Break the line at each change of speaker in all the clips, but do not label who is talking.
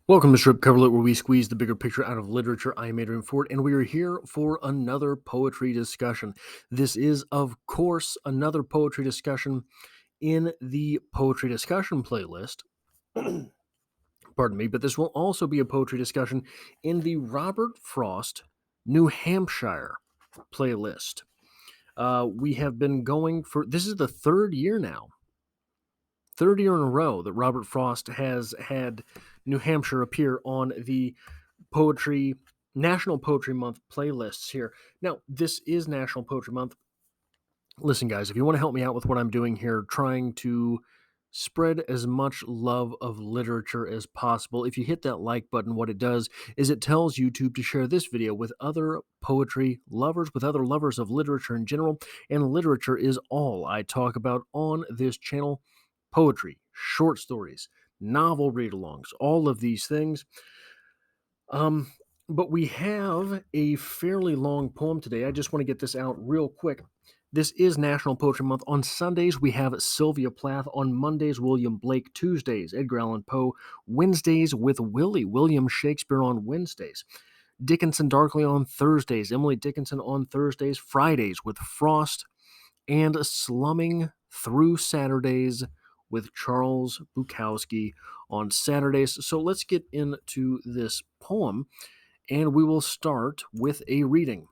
Welcome to Strip Coverlet, where we squeeze the bigger picture out of literature. I am Adrian Ford, and we are here for another poetry discussion. This is, of course, another poetry discussion in the poetry discussion playlist. Pardon me, but this will also be a poetry discussion in the Robert Frost New Hampshire playlist. We have been going for this is the third year now. Third year in a row that Robert Frost has had New Hampshire appear on the poetry National Poetry Month playlists here. Now, this is National Poetry Month. Listen, guys, if you want to help me out with what I'm doing here, trying to spread as much love of literature as possible, if you hit that like button, what it does is it tells YouTube to share this video with other poetry lovers, with other lovers of literature in general, and literature is all I talk about on this channel. Poetry, short stories, novel read-alongs, all of these things. Um, but we have a fairly long poem today. I just want to get this out real quick. This is National Poetry Month. On Sundays, we have Sylvia Plath. On Mondays, William Blake. Tuesdays, Edgar Allan Poe. Wednesdays, with William Shakespeare on Wednesdays. Dickinson Darkly on Thursdays. Emily Dickinson on Thursdays. Fridays, with Frost. And Slumming Through Saturdays, with Charles Bukowski on Saturdays. So let's get into this poem, and we will start with a reading.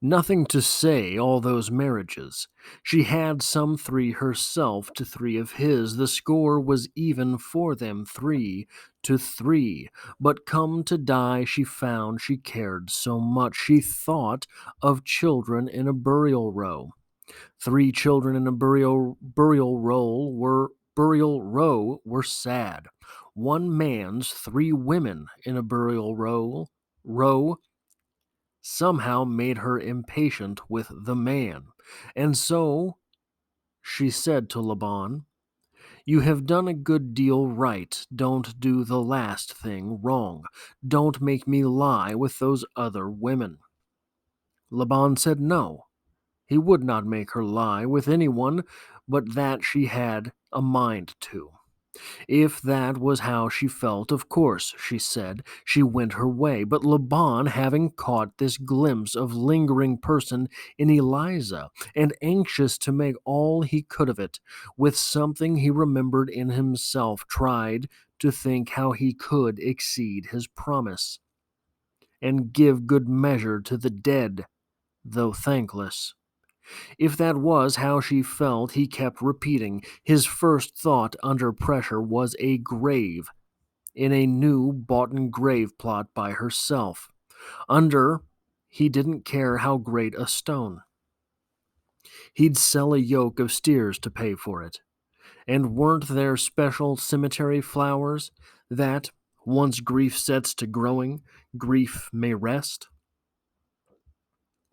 Nothing to say, all those marriages. She had some 3 herself to 3 of his. The score was even for them, 3 to 3. But come to die, she found she cared so much. She thought of children in a burial row. 3 children in a burial row were sad. One man's 3 women in a burial row somehow made her impatient with the man. And so she said to Laban, "You have done a good deal right. Don't do the last thing wrong. Don't make me lie with those other women." Laban said no. He would not make her lie with anyone but that she had a mind to. If that was how she felt, of course, she said, she went her way. But Laban, having caught this glimpse of lingering person in Eliza, and anxious to make all he could of it, with something he remembered in himself, tried to think how he could exceed his promise, and give good measure to the dead, though thankless. If that was how she felt, he kept repeating. His first thought under pressure was a grave in a new boughten grave plot by herself. Under, he didn't care how great a stone. He'd sell a yoke of steers to pay for it. And weren't there special cemetery flowers that, once grief sets to growing, grief may rest?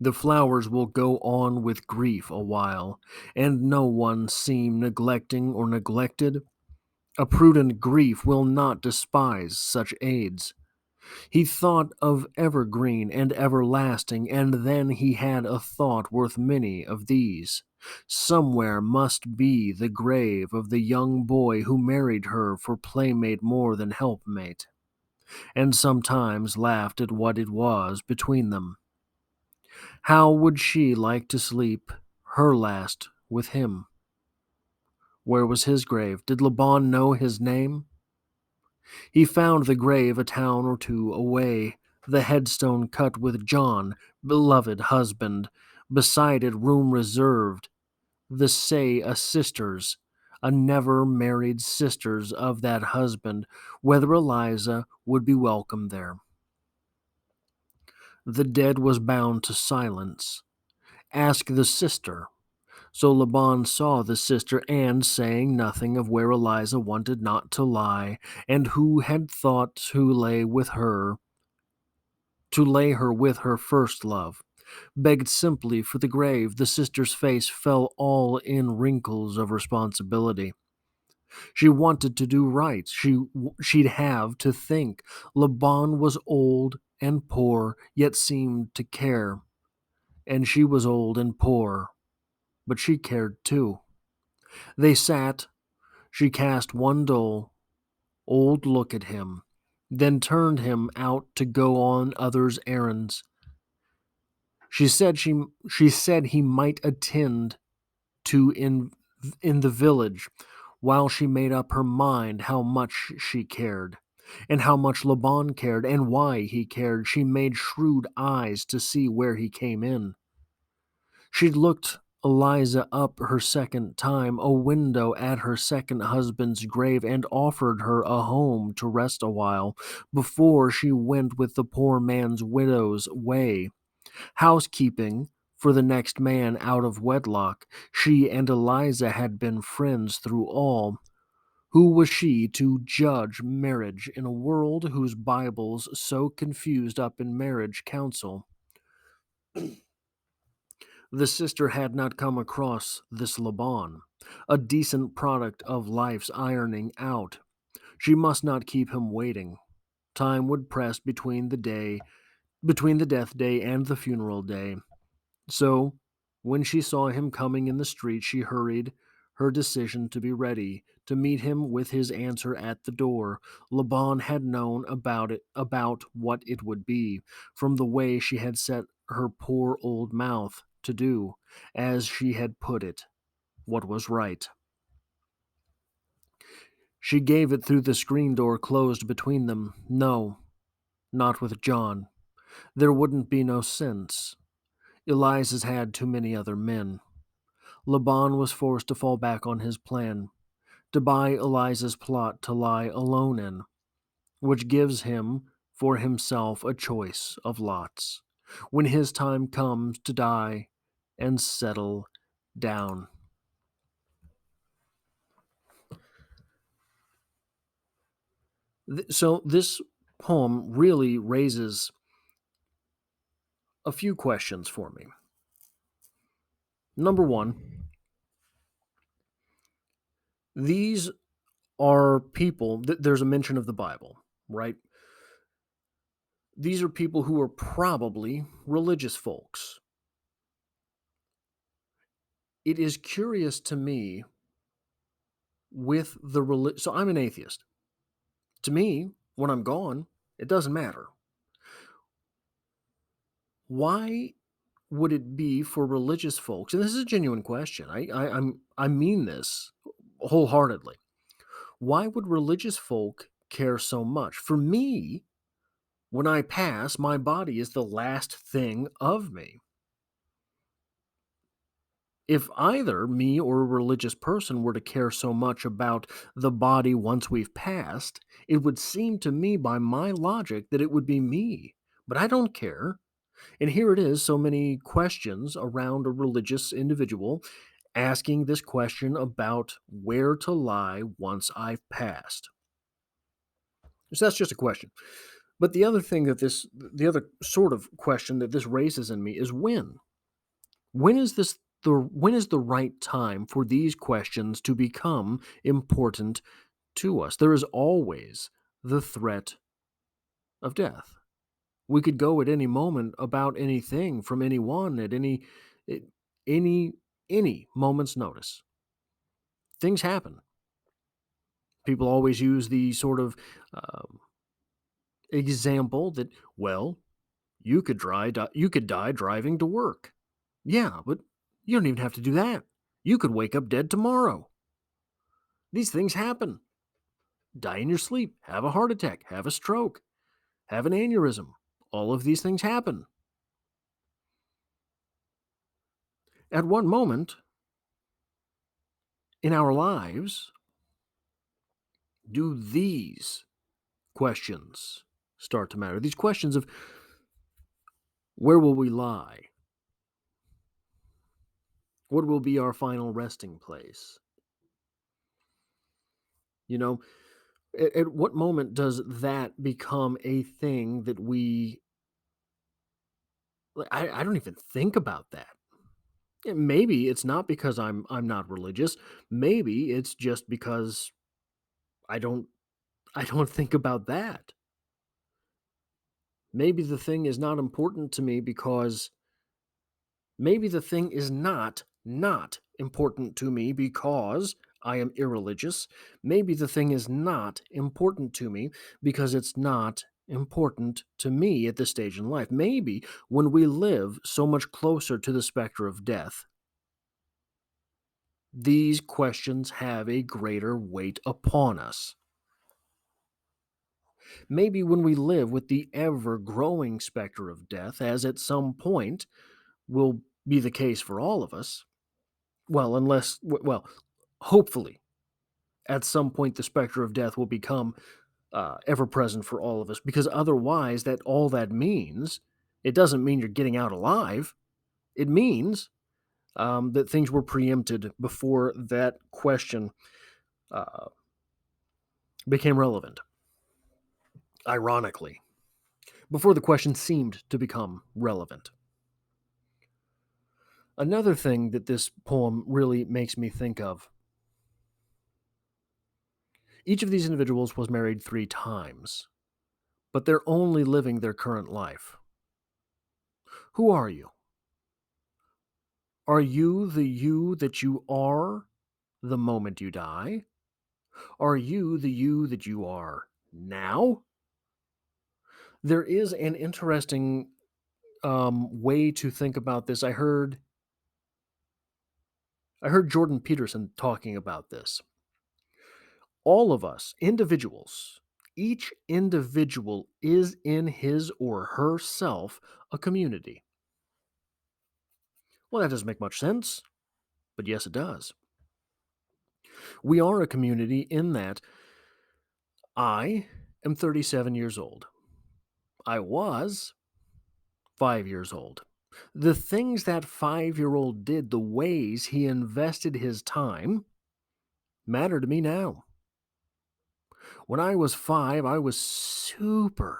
The flowers will go on with grief a while, and no one seem neglecting or neglected. A prudent grief will not despise such aids. He thought of evergreen and everlasting, and then he had a thought worth many of these. Somewhere must be the grave of the young boy who married her for playmate more than helpmate, and sometimes laughed at what it was between them. How would she like to sleep her last with him? Where was his grave? Did Laban know his name? He found the grave a town or 2 away, the headstone cut with John, beloved husband, beside it room reserved, the say a sister's, a never married sister's of that husband, whether Eliza would be welcome there. The dead was bound to silence. Ask the sister. So Laban saw the sister, and saying nothing of where Eliza wanted not to lie, and who had thought to lay her with her first love, begged simply for the grave. The sister's face fell all in wrinkles of responsibility. She wanted to do right. She'd have to think. Laban was old and poor, yet seemed to care. And she was old and poor, but she cared too. They sat. She cast one dole, Old look at him, then turned him out to go on others' errands. She said he might attend to in the village while she made up her mind how much she cared, and how much Laban cared, and why he cared. She made shrewd eyes to see where he came in. She'd looked Eliza up her second time, a window at her second husband's grave, and offered her a home to rest a while before she went with the poor man's widow's way. Housekeeping for the next man out of wedlock. She and Eliza had been friends through all. Who was she to judge marriage in a world whose Bible's so confused up in marriage counsel? The sister had not come across this Laban, a decent product of life's ironing out. She must not keep him waiting. Time would press between the death day and the funeral day. So, when she saw him coming in the street, she hurried her decision to be ready to meet him with his answer at the door. Laban had known about what it would be, from the way she had set her poor old mouth to do, as she had put it, what was right. She gave it through the screen door closed between them. No, not with John. There wouldn't be no sense. Eliza's had too many other men. Laban was forced to fall back on his plan, to buy Eliza's plot to lie alone in, which gives him for himself a choice of lots, when his time comes to die and settle down. So this poem really raises a few questions for me. Number one, these are people, there's a mention of the Bible, right? These are people who are probably religious folks. It is curious to me with so I'm an atheist. To me, when I'm gone, it doesn't matter. Why would it be for religious folks? And this is a genuine question. I mean this wholeheartedly. Why would religious folk care so much? For me, when I pass, my body is the last thing of me. If either me or a religious person were to care so much about the body once we've passed, it would seem to me by my logic that it would be me. But I don't care. And here it is, so many questions around a religious individual asking this question about where to lie once I've passed. So that's just a question. But the other sort of question that this raises in me is when? When is the right time for these questions to become important to us? There is always the threat of death. We could go at any moment about anything from anyone at at any any moment's notice. Things happen. People always use the sort of um, example that, well, you could die driving to work. Yeah, but you don't even have to do that. You could wake up dead tomorrow. These things happen. Die in your sleep, have a heart attack, have a stroke, have an aneurysm. All of these things happen. At one moment in our lives, do these questions start to matter? These questions of where will we lie? What will be our final resting place? You know, at what moment does that become a thing that I don't even think about that. Maybe it's not because I'm not religious. Maybe it's just because I don't I don't think about that. Maybe the thing is not important to me because maybe the thing is not important to me because I am irreligious. Maybe the thing is not important to me because it's not important to me at this stage in life. Maybe when we live so much closer to the specter of death, these questions have a greater weight upon us. Maybe when we live with the ever growing specter of death, as at some point will be the case for all of us, well, hopefully, at some point the specter of death will become ever present for all of us, because otherwise, that means, it doesn't mean you're getting out alive. It means that things were preempted before that question uh, became relevant. Ironically, before the question seemed to become relevant. Another thing that this poem really makes me think of, each of these individuals was married 3 times, but they're only living their current life. Who are you? Are you that you are the moment you die? Are you the you that you are now? There is an interesting way to think about this. I heard Jordan Peterson talking about this. All of us, individuals, each individual is in his or herself a community. Well, that doesn't make much sense, but yes, it does. We are a community in that I am 37 years old. I was 5 years old. The things that 5-year-old did, the ways he invested his time, matter to me now. When I was 5, I was super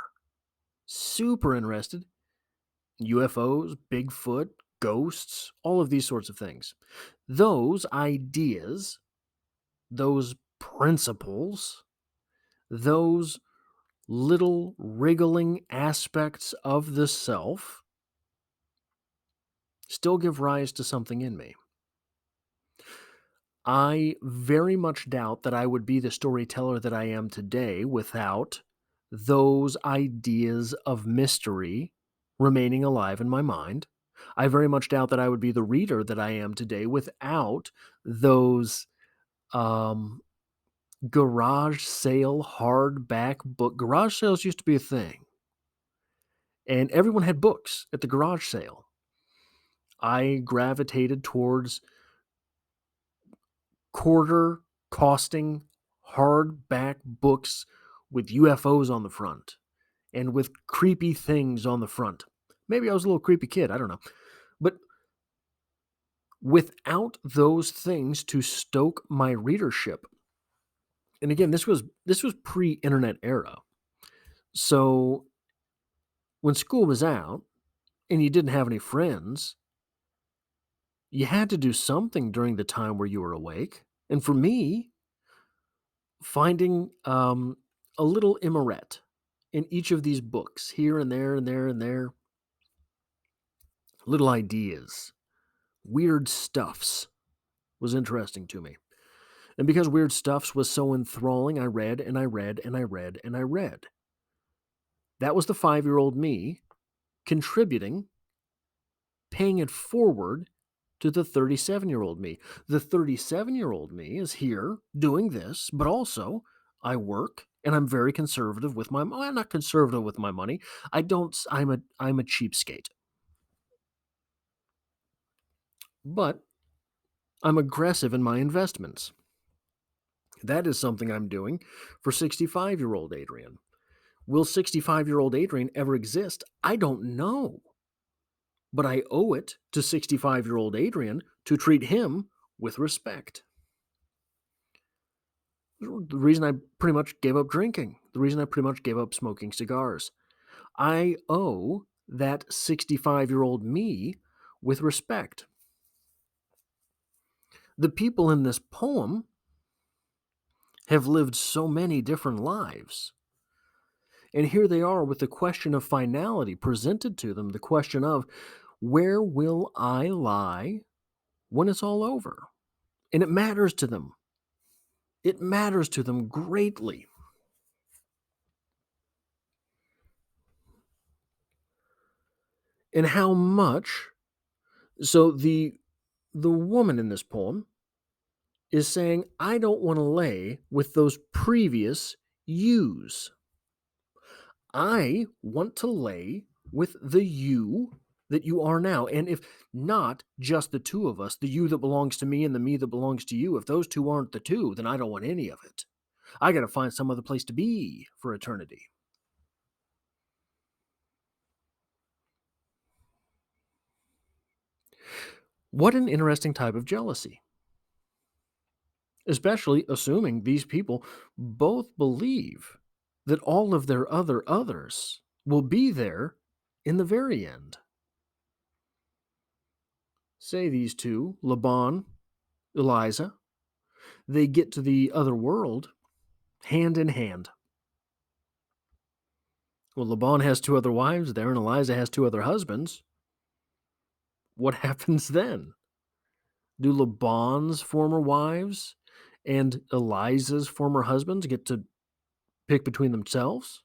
interested in UFOs, Bigfoot, ghosts, all of these sorts of things. Those ideas, those principles, those little wriggling aspects of the self still give rise to something in me. I very much doubt that I would be the storyteller that I am today without those ideas of mystery remaining alive in my mind. I very much doubt that I would be the reader that I am today without those um, garage sale hardback book. Garage sales used to be a thing, and everyone had books at the garage sale. I gravitated towards quarter costing hardback books with UFOs on the front and with creepy things on the front. Maybe I was a little creepy kid, I don't know. But without those things to stoke my readership, and again, this was pre-internet era. So when school was out and you didn't have any friends, you had to do something during the time where you were awake. And for me, finding a little immorette in each of these books, here and there and there and there, little ideas, weird stuffs, was interesting to me. And because weird stuffs was so enthralling, I read and I read and I read and I read. That was the 5-year-old me contributing, paying it forward to the 37-year-old me. The 37-year-old me is here doing this, but also I work and I'm very conservative with my money. I'm not conservative with my money. I'm a cheapskate. But I'm aggressive in my investments. That is something I'm doing for 65-year-old Adrian. Will 65-year-old Adrian ever exist? I don't know. But I owe it to 65-year-old Adrian to treat him with respect. The reason I pretty much gave up drinking, the reason I pretty much gave up smoking cigars. I owe that 65-year-old me with respect. The people in this poem have lived so many different lives. And here they are with the question of finality presented to them, the question of, where will I lie when it's all over? And it matters to them. It matters to them greatly. And how much so the woman in this poem is saying, I don't want to lay with those previous yous. I want to lay with the you that you are now. And if not just the two of us, the you that belongs to me and the me that belongs to you, if those two aren't the two, then I don't want any of it. I got to find some other place to be for eternity. What an interesting type of jealousy, especially assuming these people both believe that all of their other others will be there in the very end. Say these two, Laban, Eliza, they get to the other world hand in hand. Well, Laban has two other wives there, and Eliza has two other husbands. What happens then? Do Laban's former wives and Eliza's former husbands get to pick between themselves?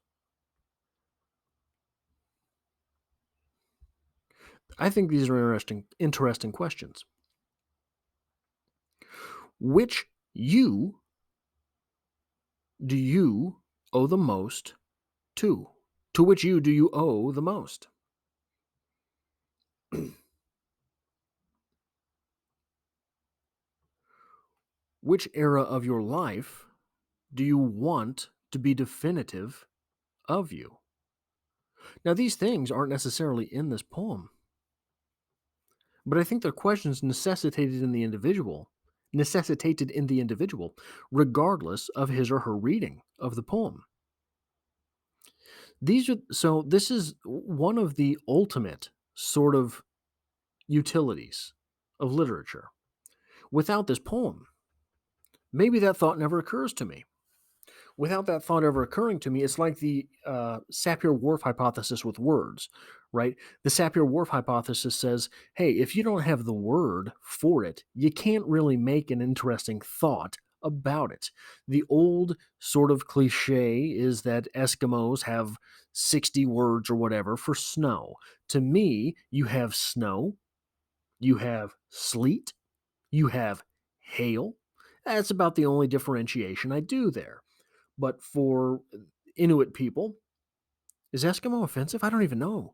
I think these are interesting questions. Which you do you owe the most to? To which you do you owe the most? Which era of your life do you want to be definitive of you? Now, these things aren't necessarily in this poem, but I think they're questions necessitated in the individual, regardless of his or her reading of the poem. This is one of the ultimate sort of utilities of literature. Without this poem, maybe that thought never occurs to me. Without that thought ever occurring to me, it's like the Sapir-Whorf hypothesis with words, right? The Sapir-Whorf hypothesis says, hey, if you don't have the word for it, you can't really make an interesting thought about it. The old sort of cliche is that Eskimos have 60 words or whatever for snow. To me, you have snow, you have sleet, you have hail. That's about the only differentiation I do there. But for Inuit people, is Eskimo offensive? I don't even know.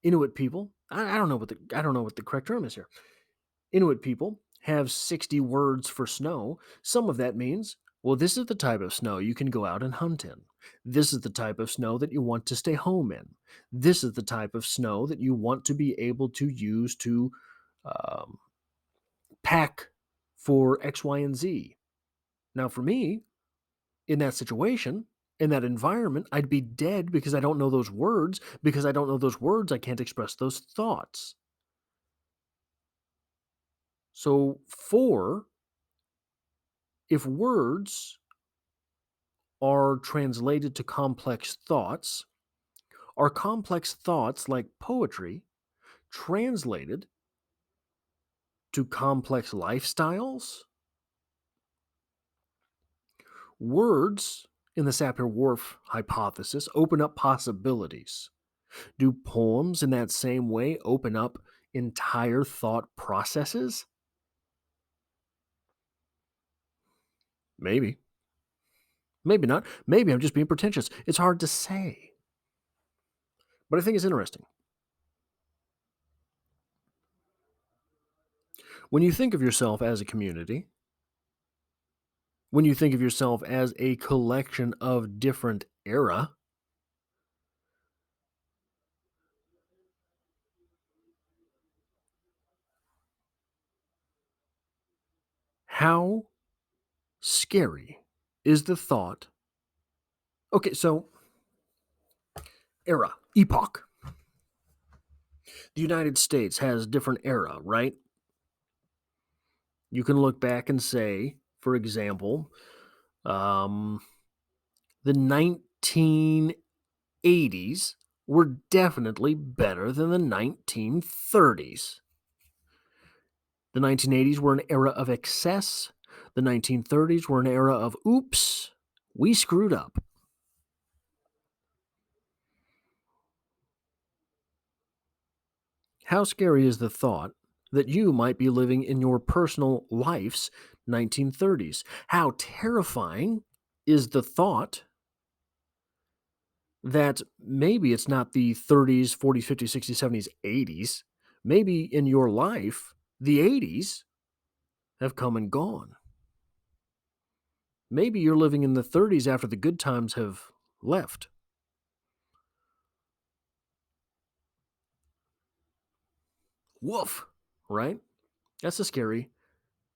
Inuit people, I don't know what the correct term is here. Inuit people have 60 words for snow. Some of that means, well, this is the type of snow you can go out and hunt in. This is the type of snow that you want to stay home in. This is the type of snow that you want to be able to use to um, pack for X, Y, and Z. Now, for me, in that situation, in that environment, I'd be dead because I don't know those words. Because I don't know those words, I can't express those thoughts. So, if words are translated to complex thoughts, are complex thoughts like poetry translated to complex lifestyles? Words, in the Sapir-Whorf hypothesis, open up possibilities. Do poems in that same way open up entire thought processes? Maybe. Maybe not. Maybe I'm just being pretentious. It's hard to say. But I think it's interesting. When you think of yourself as a community, when you think of yourself as a collection of different era, how scary is the thought? Okay, so era, epoch. The United States has different era, right? You can look back and say, for example, um, the 1980s were definitely better than the 1930s. The 1980s were an era of excess. The 1930s were an era of oops, we screwed up. How scary is the thought that you might be living in your personal life's 1930s? How terrifying is the thought that maybe it's not the 30s, 40s, 50s, 60s, 70s, 80s? Maybe in your life, the 80s have come and gone. Maybe you're living in the 30s after the good times have left. Woof, right? That's a scary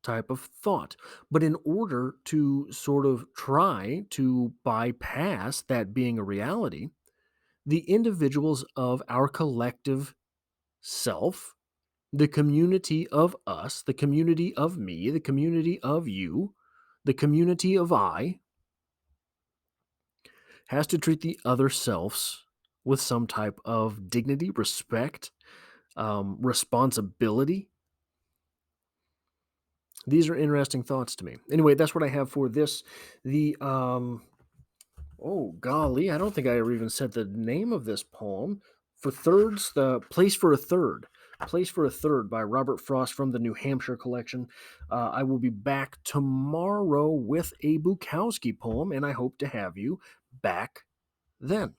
type of thought. But in order to sort of try to bypass that being a reality, the individuals of our collective self, the community of us, the community of me, the community of you, the community of I, has to treat the other selves with some type of dignity, respect, responsibility. These are interesting thoughts to me. Anyway, that's what I have for this. The oh golly, I don't think I ever even said the name of this poem. For thirds, the Place for a Third. Place for a Third by Robert Frost from the New Hampshire collection. I will be back tomorrow with a Bukowski poem, and I hope to have you back then.